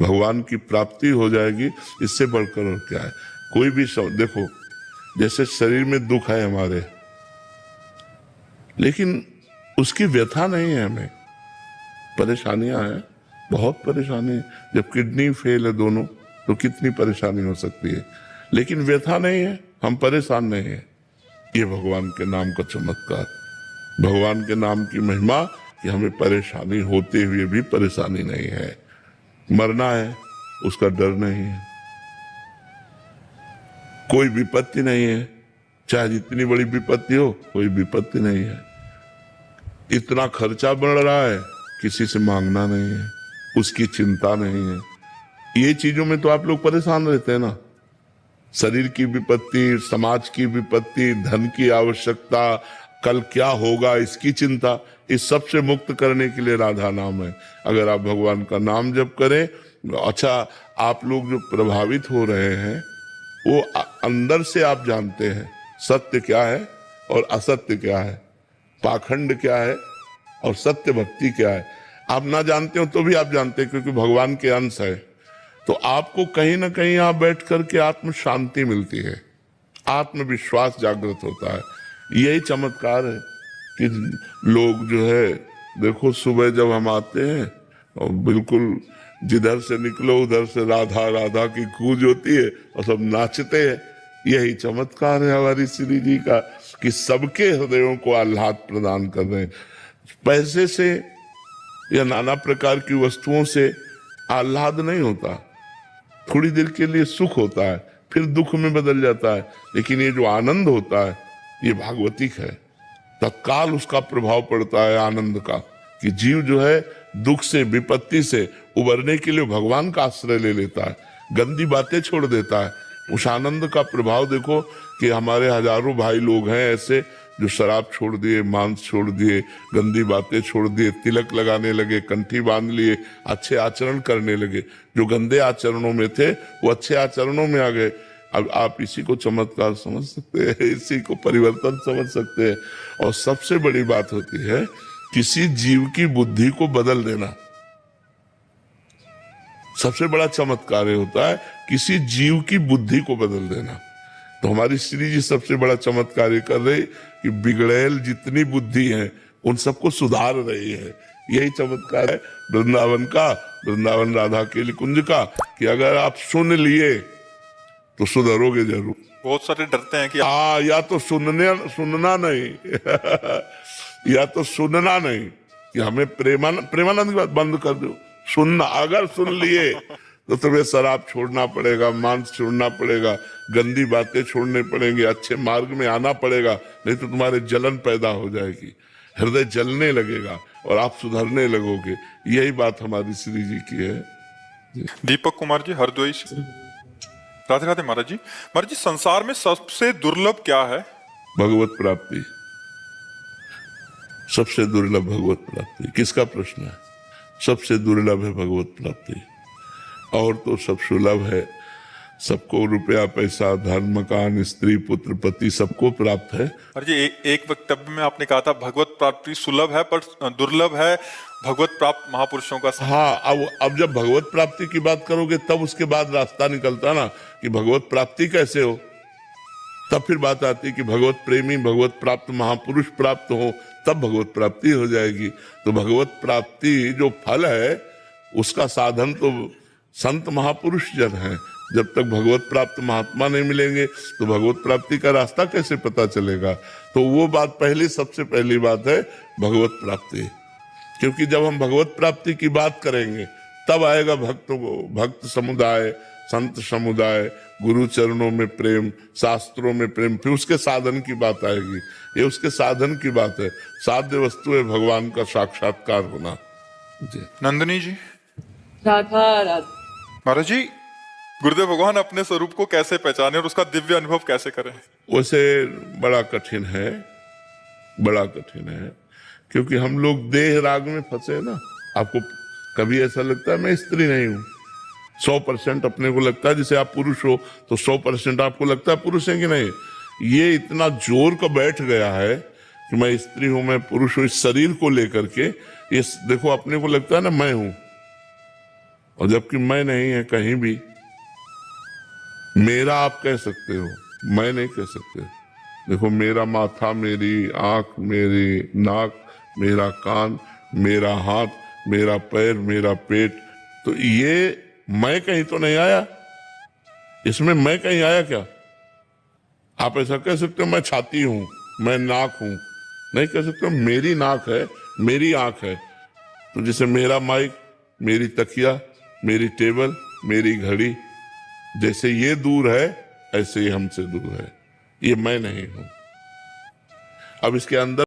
भगवान की प्राप्ति हो जाएगी, इससे बढ़कर और क्या है। कोई भी देखो, जैसे शरीर में दुख है हमारे, लेकिन उसकी व्यथा नहीं है, हमें परेशानियां हैं, बहुत परेशानी है। जब किडनी फेल है दोनों, तो कितनी परेशानी हो सकती है, लेकिन व्यथा नहीं है, हम परेशान नहीं है। ये भगवान के नाम का चमत्कार, भगवान के नाम की महिमा कि हमें परेशानी होते हुए भी परेशानी नहीं है। मरना है, उसका डर नहीं है, कोई विपत्ति नहीं है, चाहे जितनी बड़ी विपत्ति हो, कोई विपत्ति नहीं है। इतना खर्चा बढ़ रहा है, किसी से मांगना नहीं है, उसकी चिंता नहीं है। ये चीजों में तो आप लोग परेशान रहते हैं ना, शरीर की विपत्ति, समाज की विपत्ति, धन की आवश्यकता, कल क्या होगा इसकी चिंता, इस सब से मुक्त करने के लिए राधा नाम है। अगर आप भगवान का नाम जप करें, अच्छा, आप लोग जो प्रभावित हो रहे हैं वो अंदर से आप जानते हैं सत्य क्या है और असत्य क्या है, पाखंड क्या है और सत्य भक्ति क्या है। आप ना जानते हो तो भी आप जानते हैं, क्योंकि भगवान के अंश है। तो आपको कहीं ना कहीं आप बैठ करके आत्म शांति मिलती है, आत्मविश्वास जागृत होता है। यही चमत्कार है कि लोग जो है, देखो सुबह जब हम आते हैं और बिल्कुल जिधर से निकलो उधर से राधा राधा की गूंज होती है और सब नाचते हैं। यही चमत्कार है हमारी श्री जी का कि सबके हृदयों को आह्लाद प्रदान कर रहे हैं। पैसे से या नाना प्रकार की वस्तुओं से आह्लाद नहीं होता, थोड़ी देर के लिए सुख होता है, फिर दुख में बदल जाता है। लेकिन ये जो आनंद होता है, ये भागवतिक है, तत्काल उसका प्रभाव पड़ता है आनंद का, कि जीव जो है दुख से, विपत्ति से उबरने के लिए भगवान का आश्रय ले लेता है, गंदी बातें छोड़ देता है। उस आनंद का प्रभाव देखो कि हमारे हजारों भाई लोग हैं ऐसे जो शराब छोड़ दिए, मांस छोड़ दिए, गंदी बातें छोड़ दिए, तिलक लगाने लगे, कंठी बांध लिए, अच्छे आचरण करने लगे। जो गंदे आचरणों में थे वो अच्छे आचरणों में आ गए। अब आप इसी को चमत्कार समझ सकते हैं, इसी को परिवर्तन समझ सकते हैं। और सबसे बड़ी बात होती है किसी जीव की बुद्धि को बदल देना, सबसे बड़ा चमत्कार होता है किसी जीव की बुद्धि को बदल देना। तो हमारी श्री जी सबसे बड़ा चमत्कार कर रही कि बिगड़ैल जितनी बुद्धि है उन सबको सुधार रही है। यही चमत्कार है वृंदावन का, वृंदावन राधा के कुंज का, कि अगर आप सुन लिए तो सुधरोगे जरूर। बहुत सारे डरते हैं कि या तो सुनना नहीं या तो सुनना नहीं, कि हमें प्रेमानंद की बात बंद कर दो, सुनना। अगर सुन लिए तो तुम्हें शराब छोड़ना पड़ेगा, मांस छोड़ना पड़ेगा, गंदी बातें छोड़ने पड़ेंगे, अच्छे मार्ग में आना पड़ेगा, नहीं तो तुम्हारे जलन पैदा हो जाएगी, हृदय जलने लगेगा और आप सुधरने लगोगे। यही बात हमारी श्री जी की है। दीपक कुमार जी, हरदोई से। राधे राधे महाराज जी। महाराज जी, संसार में सबसे दुर्लभ क्या है? भगवत प्राप्ति, सबसे दुर्लभ भगवत प्राप्ति। किसका प्रश्न है? सबसे दुर्लभ है भगवत प्राप्ति, और तो सब सुलभ है। सबको रुपया पैसा धन मकान स्त्री पुत्र पति सबको प्राप्त है। महाराज जी, एक वक्तव्य में आपने कहा था भगवत प्राप्ति सुलभ है पर दुर्लभ है भगवत प्राप्त महापुरुषों का। हाँ, अब जब भगवत प्राप्ति की बात करोगे तब उसके बाद रास्ता निकलता ना कि भगवत प्राप्ति कैसे हो। तब फिर बात आती है कि भगवत प्रेमी, भगवत प्राप्त महापुरुष प्राप्त हो, तब भगवत प्राप्ति हो जाएगी। तो भगवत प्राप्ति जो फल है उसका साधन तो संत महापुरुष जन है। जब तक भगवत प्राप्त महात्मा नहीं मिलेंगे तो भगवत प्राप्ति का रास्ता कैसे पता चलेगा। तो वो बात पहली, सबसे पहली बात है भगवत प्राप्ति, क्योंकि जब हम भगवत प्राप्ति की बात करेंगे तब आएगा भक्त समुदाय, संत समुदाय, गुरु चरणों में प्रेम, शास्त्रों में प्रेम, फिर उसके साधन की बात आएगी। ये उसके साधन की बात है। साध्य वस्तु है भगवान का साक्षात्कार होना। जी नंदिनी जी। राधा राधा। महाराज जी, गुरुदेव भगवान अपने स्वरूप को कैसे पहचाने और उसका दिव्य अनुभव कैसे करें? वैसे बड़ा कठिन है, बड़ा कठिन है, क्योंकि हम लोग देह राग में फंसे ना। आपको कभी ऐसा लगता है मैं स्त्री नहीं हूं? 100% अपने को लगता है, जैसे आप पुरुष हो तो 100% आपको लगता है पुरुष है कि नहीं। ये इतना जोर का बैठ गया है कि मैं स्त्री हूं, मैं पुरुष हूं, इस शरीर को लेकर के। ये देखो, अपने को लगता है ना मैं हूं, और जबकि मैं नहीं है कहीं भी। मेरा आप कह सकते हो, मैं नहीं कह सकते। देखो, मेरा माथा, मेरी आंख, मेरी नाक, मेरा कान, मेरा हाथ, मेरा पैर, मेरा पेट, तो ये मैं कहीं तो नहीं आया। इसमें मैं कहीं आया क्या? आप ऐसा कह सकते हो मैं छाती हूं, मैं नाक हूं, नहीं कह सकते हो। मेरी नाक है, मेरी आंख है। तो जैसे मेरा माइक, मेरी तकिया, मेरी टेबल, मेरी घड़ी, जैसे ये दूर है ऐसे ही हमसे दूर है। ये मैं नहीं हूं। अब इसके अंदर